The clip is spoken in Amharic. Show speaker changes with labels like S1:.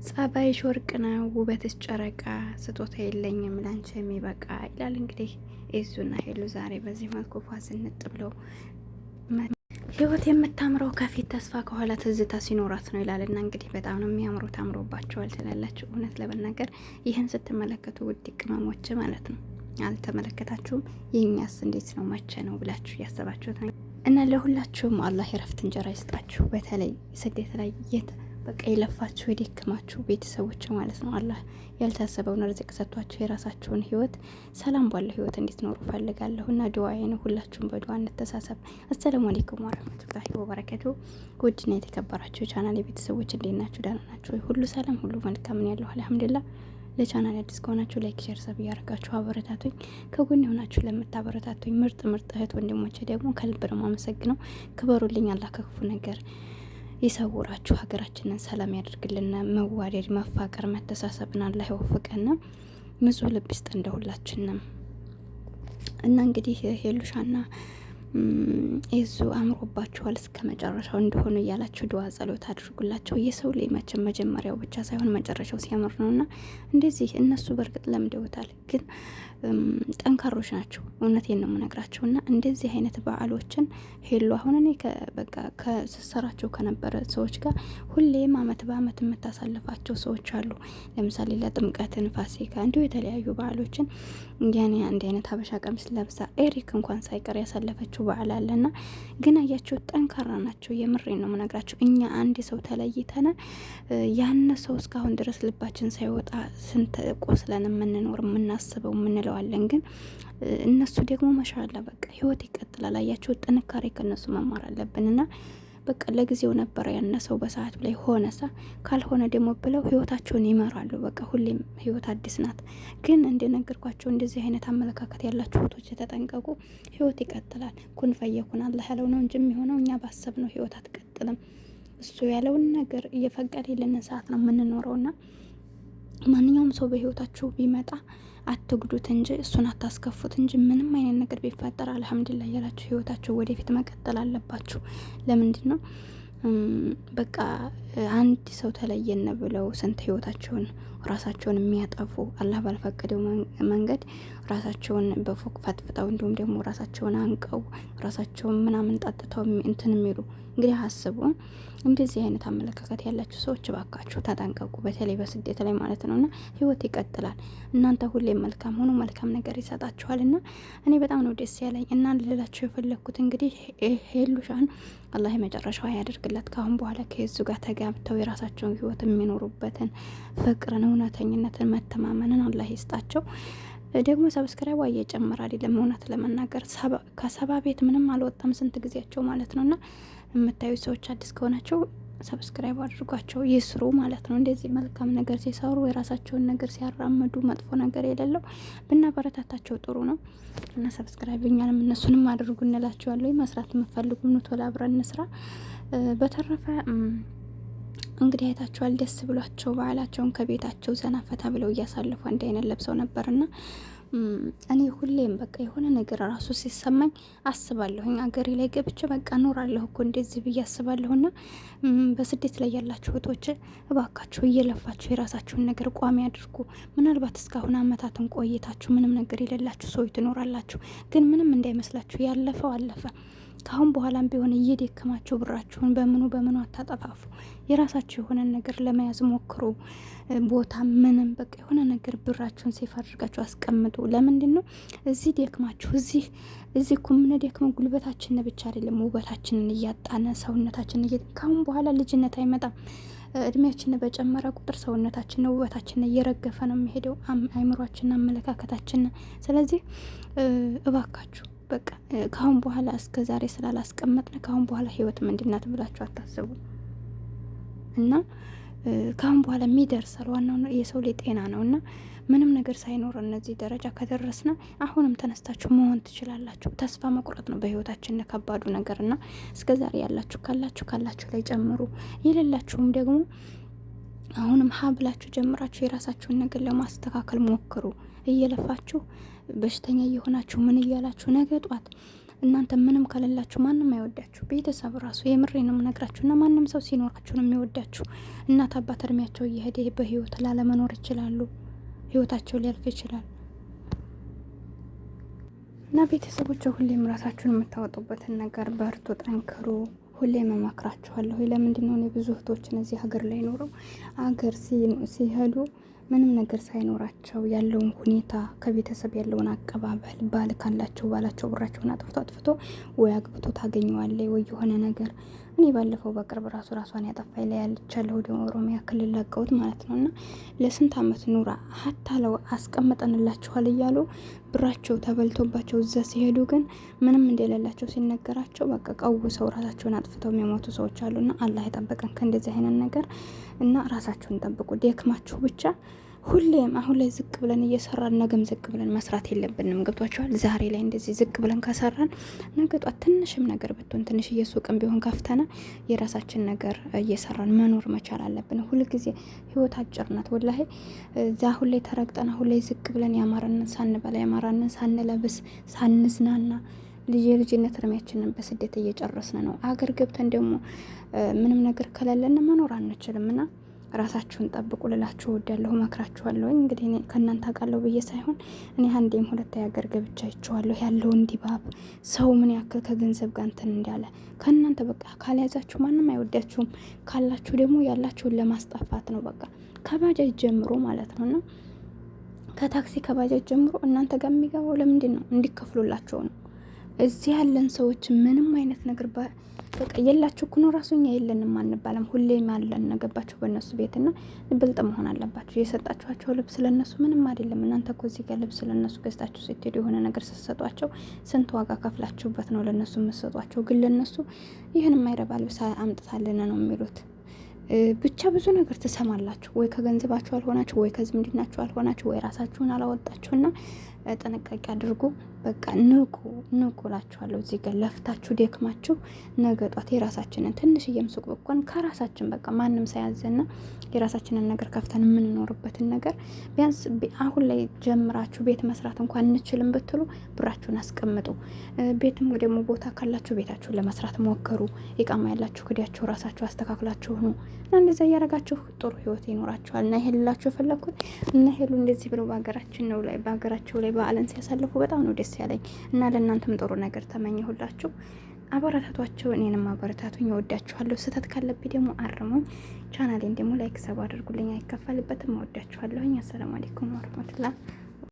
S1: ጸባይሽ ወርቅ ነው ውበትሽ ጨረቃ ስጦታ የለኝም ላንቺ የሚበቃ ይላል። እንግዲህ ኤዙና ሄሉ ዛሬ በዚህ መልኩ ፏ ዝንጥ ብለው ህይወት የምታምረው ከፊት ተስፋ ከኋላ ትዝታ ሲኖራት ነው ይላልና እንግዲህ በጣም ነው የሚያምሩት፣ አምሮባቸዋል ትላላችሁ። እውነት ለመናገር ይህን ስትመለከቱ ውድ ቅመሞች ማለት ነው አልተመለከታችሁም? ይህኛስ እንዴት ነው መቼ ነው ብላችሁ ያሰባችሁት ነው። እና ለሁላችሁም አላህ የረፍት እንጀራ ይስጣችሁ። በተለይ ስደት ላይ በቃ የለፋችሁ የደከማችሁ ቤተሰቦች ማለት ነው አላህ ያልታሰበውን ርዝቅ ሰጥቷችሁ የራሳችሁን ህይወት ሰላም ባለው ህይወት እንድትኖሩ ፈልጋለሁ እና ዱዓዬ ነው። ሁላችሁም በዱዓ እንተሳሰብ። አሰላሙ አለይኩም ወራህመቱላሂ ወበረካቱ። ውድና የተከበራችሁ የቻናል የቤተሰቦች እንዴት ናችሁ? ደህና ናችሁ? ሁሉ ሰላም ሁሉ መልካም ነው ያለው አልሐምዱሊላህ። ለቻናል አዲስ ከሆናችሁ ላይክ፣ ሼር፣ ሰብ እያደረጋችሁ አበረታቱኝ። ከጎን የሆናችሁ ለምታበረታቱኝ ምርጥ እህት ወንድሞቼ ደግሞ ከልብ ነው የማመሰግነው። ክበሩልኝ። አላህ ከክፉ ነገር ይሰውራችሁ፣ ሀገራችንን ሰላም ያደርግልን። መዋደድ፣ መፋቀር፣ መተሳሰብን አላህ ይወፍቀን። ንጹህ ልብ ይስጥ እንደሁላችንም እና እንግዲህ ሄሉሻና ኤዙ አምሮባችኋል እስከ መጨረሻው እንደሆኑ እያላችሁ ዱዓ ጸሎት አድርጉላቸው። የሰው ልጅ መቼም መጀመሪያው ብቻ ሳይሆን መጨረሻው ሲያምር ነውና እንደዚህ እነሱ በእርግጥ ለምደውታል፣ ግን ጠንካሮች ናቸው። እውነቴን ነው የምነግራቸው። እና እንደዚህ አይነት በዓሎችን ሄሉ አሁን እኔ በቃ ከስሰራቸው ከነበረ ሰዎች ጋር ሁሌም አመት በአመት የምታሳልፋቸው ሰዎች አሉ። ለምሳሌ ለጥምቀትን፣ ፋሲካ እንዲሁ የተለያዩ በዓሎችን ያኔ አንድ አይነት ሀበሻ ቀሚስ ለብሳ ኤሪክ እንኳን ሳይቀር ያሳለፈችው በዓል አለና ግን አያቸው ጠንካራ ናቸው። የምሬን ነው የምነግራቸው። እኛ አንድ ሰው ተለይተን ያን ሰው እስካሁን ድረስ ልባችን ሳይወጣ ስንት ቆስለን የምንኖር የምናስበው የምንለዋለን። ግን እነሱ ደግሞ ማሻአላ በቃ ህይወት ይቀጥላል። አያቸው ጥንካሬ ከነሱ መማር አለብንና በቃ ለጊዜው ነበረ ያነሰው በሰዓት ላይ ሆነሳ ካልሆነ ደግሞ ብለው ህይወታቸውን ይመራሉ። በቃ ሁሌም ህይወት አዲስ ናት። ግን እንደነገርኳቸው እንደዚህ አይነት አመለካከት ያላችሁ ፎቶች ተጠንቀቁ። ህይወት ይቀጥላል። ኩን ፈየኩን አላህ ያለው ነው እንጂ የሚሆነው እኛ ባሰብነው ህይወት አትቀጥልም። እሱ ያለውን ነገር እየፈቀደልን ሰዓት ነው የምንኖረውና ማንኛውም ሰው በህይወታችሁ ቢመጣ አትጉዱት እንጂ እሱን አታስከፉት እንጂ ምንም አይነት ነገር ቢፈጠር አልሐምዱሊላህ ያላችሁ ህይወታችሁ ወደፊት መቀጠል አለባችሁ። ለምንድን ነው በቃ አንድ ሰው ተለየን ብለው ስንት ህይወታቸውን ራሳቸውን የሚያጠፉ አላህ ባልፈቀደው መንገድ ራሳቸውን በፎቅ ፈትፍተው እንዲሁም ደግሞ ራሳቸውን አንቀው ራሳቸውን ምናምን ጠጥተው እንትን የሚሉ እንግዲህ አስቡ። እንደዚህ አይነት አመለካከት ያላችሁ ሰዎች ባካችሁ ተጠንቀቁ። በተለይ በስደት ላይ ማለት ነውና ህይወት ይቀጥላል። እናንተ ሁሌም መልካም ሆኖ መልካም ነገር ይሰጣችኋልና እኔ በጣም ነው ደስ ያለኝ እና ልላችሁ የፈለኩት እንግዲህ ሄሉሻን አላህ የመጨረሻው ያደርግላት። ካሁን በኋላ ከየዙ ጋር ተጋብተው የራሳቸውን ህይወት የሚኖሩበትን ፍቅርን፣ እውነተኝነትን፣ መተማመንን አላህ ይስጣቸው። ደግሞ ሰብስክራይብ እየጨመረ አይደለም። እውነት ለመናገር ከሰባ ቤት ምንም አልወጣም ስንት ጊዜያቸው ማለት ነውና የምታዩ ሰዎች አዲስ ከሆናቸው ሰብስክራይብ አድርጓቸው ይስሩ ማለት ነው። እንደዚህ መልካም ነገር ሲሰሩ የራሳቸውን ነገር ሲያራምዱ መጥፎ ነገር የሌለው ብናበረታታቸው ጥሩ ነው እና ሰብስክራይብ እኛንም እነሱንም አድርጉ እንላቸዋለሁ። መስራት የምትፈልጉ ኑ ቶሎ አብረን እንስራ። በተረፈ እንግዲህ አይታችኋል። ደስ ብሏቸው በዓላቸውን ከቤታቸው ዘና ፈታ ብለው እያሳለፉ አንድ አይነት ለብሰው ነበርና እኔ ሁሌም በቃ የሆነ ነገር ራሱ ሲሰማኝ አስባለሁኝ አገሬ ላይ ገብቼ በቃ እኖራለሁ እኮ እንደዚህ ብዬ አስባለሁና በስደት ላይ ያላችሁ እህቶች እባካችሁ እየለፋችሁ የራሳችሁን ነገር ቋሚ አድርጉ። ምናልባት እስካሁን አመታትን ቆይታችሁ ምንም ነገር የሌላችሁ ሰዎች ትኖራላችሁ። ግን ምንም እንዳይመስላችሁ ያለፈው አለፈ። ካሁን በኋላም ቢሆን እየደከማችሁ ብራችሁን በምኑ አታጠፋፉ። የራሳችሁ የሆነ ነገር ለመያዝ ሞክሩ። ቦታ ምንም በቃ የሆነ ነገር ብራችሁን ሴፍ አድርጋችሁ አስቀምጡ። ለምንድን ነው እዚህ ደክማችሁ እዚህ እኮ ምን ደክመው ጉልበታችን ብቻ አይደለም ውበታችንን እያጣነ ሰውነታችን ካሁን በኋላ ልጅነት አይመጣም። እድሜያችን በጨመረ ቁጥር ሰውነታችን ውበታችን እየረገፈ ነው የሚሄደው፣ አይምሯችን፣ አመለካከታችን። ስለዚህ እባካችሁ በቃ ካሁን በኋላ እስከ ዛሬ ስላላስቀመጥን ካሁን በኋላ ህይወት ምንድናት ብላችሁ አታስቡ እና ካሁን በኋላ የሚደርሳል። ዋናው የሰው ልጅ ጤና ነው እና ምንም ነገር ሳይኖር እነዚህ ደረጃ ከደረስነ አሁንም ተነስታችሁ መሆን ትችላላችሁ። ተስፋ መቁረጥ ነው በህይወታችን ከባዱ ነገር እና እስከ ዛሬ ያላችሁ ካላችሁ ላይ ጨምሩ። የሌላችሁም ደግሞ አሁንም ሀብላችሁ ጀምራችሁ የራሳችሁን ነገር ለማስተካከል ሞክሩ። እየለፋችሁ በሽተኛ እየሆናችሁ ምን እያላችሁ ነገ ጧት እናንተ ምንም ከሌላችሁ ማንም አይወዳችሁ። ቤተሰብ ራሱ የምሬ ነው የምነግራችሁ። እና ማንም ሰው ሲኖራችሁ ነው የሚወዳችሁ። እናት አባት እድሜያቸው እየሄደ በህይወት ላለመኖር ይችላሉ። ህይወታቸው ሊያልፍ ይችላል። እና ቤተሰቦች ሁሌም ራሳችሁን የምታወጡበትን ነገር በርቱ፣ ጠንክሩ። ሁሌም እመክራችኋለሁ። ለምንድን ነው እኔ ብዙ እህቶችን እዚህ ሀገር ላይ ኖረው ሀገር ሲሄዱ ምንም ነገር ሳይኖራቸው ያለውን ሁኔታ ከቤተሰብ ያለውን አቀባበል ባል ካላቸው ባላቸው ብራቸውን አጥፍቶ ወይ አግብቶ ታገኘዋለ ወይ የሆነ ነገር። እኔ ባለፈው በቅርብ ራሷን ያጠፋይ ላይ ያለቻለሁ ወደ ኦሮሚያ ክልል ለቀውት ማለት ነው። እና ለስንት አመት ኑራ ሀታ ለው አስቀምጠንላችኋል እያሉ ብራቸው ተበልቶባቸው እዛ ሲሄዱ ግን ምንም እንደሌላቸው ሲነገራቸው በቃ ቀውሰው ራሳቸውን አጥፍተው የሚሞቱ ሰዎች አሉና አላህ ይጠብቀን ከእንደዚህ አይነት ነገር። እና ራሳችሁን ጠብቁ። ደክማችሁ ብቻ ሁሌም አሁን ላይ ዝቅ ብለን እየሰራን ነገም ዝቅ ብለን መስራት የለብንም። ገብቷችኋል? ዛሬ ላይ እንደዚህ ዝቅ ብለን ከሰራን ነገ ጧት ትንሽም ነገር ብትሆን ትንሽ እየሱቅም ቢሆን ካፍተና የራሳችን ነገር እየሰራን መኖር መቻል አለብን። ሁልጊዜ ህይወት አጭር ናት። ወላሂ እዛ አሁን ላይ ተረግጠን አሁን ላይ ዝቅ ብለን ያማረንን ሳንበላ ያማረንን ሳንለብስ ሳንዝናና የልጅነት እድሜያችንን በስደት እየጨረስን ነው። አገር ገብተን ደግሞ ምንም ነገር ከሌለን መኖር አንችልም። እና ራሳችሁን ጠብቁ ልላችሁ እወዳለሁ፣ መክራችኋለሁ። እንግዲህ እኔ ከእናንተ አውቃለሁ ብዬ ሳይሆን እኔ አንዴም ሁለቴ ሀገር ገብቻ አይቼዋለሁ። ያለውን ድባብ ሰው ምን ያክል ከገንዘብ ጋር እንትን እንዳለ ከእናንተ በቃ ካልያዛችሁ ማንም አይወዳችሁም። ካላችሁ ደግሞ ያላችሁን ለማስጠፋት ነው። በቃ ከባጃጅ ጀምሮ ማለት ነው። እና ከታክሲ ከባጃጅ ጀምሮ እናንተ ጋር የሚገባው ለምንድን ነው? እንዲከፍሉላቸው ነው። እዚህ ያለን ሰዎች ምንም አይነት ነገር በቃ የላችሁ እኮ ነው። ራሱ እኛ የለንም አንባለም። ሁሌም ያለን ነገባችሁ በእነሱ ቤትና ብልጥ መሆን አለባችሁ። የሰጣችኋቸው ልብስ ለነሱ ምንም አይደለም። እናንተ እኮ እዚህ ጋር ልብስ ለነሱ ገዝታችሁ ስትሄዱ የሆነ ነገር ስትሰጧቸው ስንት ዋጋ ከፍላችሁበት ነው ለነሱ የምትሰጧቸው። ግን ለነሱ ይህን የማይረባ ልብስ አምጥታልን ነው የሚሉት። ብቻ ብዙ ነገር ትሰማላችሁ። ወይ ከገንዘባችሁ አልሆናችሁ፣ ወይ ከዝምድናችሁ አልሆናችሁ፣ ወይ ራሳችሁን አላወጣችሁና ጥንቃቄ አድርጉ። በቃ ንቁ እላችኋለሁ። እዚህ ጋር ለፍታችሁ ደክማችሁ ነገ ጧት የራሳችንን ትንሽዬም ሱቅ ብኳን ከራሳችን በቃ ማንም ሳያዘና የራሳችንን ነገር ከፍተን የምንኖርበትን ነገር ቢያንስ አሁን ላይ ጀምራችሁ ቤት መስራት እንኳን እንችልም ብትሉ ብራችሁን አስቀምጡ። ቤትም ደግሞ ቦታ ካላችሁ ቤታችሁን ለመስራት ሞክሩ። ይቃማ ያላችሁ ክዲያችሁ ራሳችሁ አስተካክላችሁ ነው እና እንደዛ እያደረጋችሁ ጥሩ ህይወት ይኖራችኋል። እና ይሄ ልላችሁ የፈለኩት እና ሄሉ እንደዚህ ብለው በሀገራቸው ላይ በዓልን ሲያሳልፉ በጣም ነው ደስ ያለኝ። እና ለእናንተም ጥሩ ነገር ተመኘሁላችሁ። አበረታቷቸው፣ እኔንም አበረታቱኝ። እወዳችኋለሁ። ስህተት ካለብኝ ደግሞ አርሙኝ። ቻናሌን ደግሞ ላይክ ሰብ አድርጉልኝ፣ አይከፈልበትም። እወዳችኋለሁኝ። አሰላሙ አለይኩም ወረህመቱላህ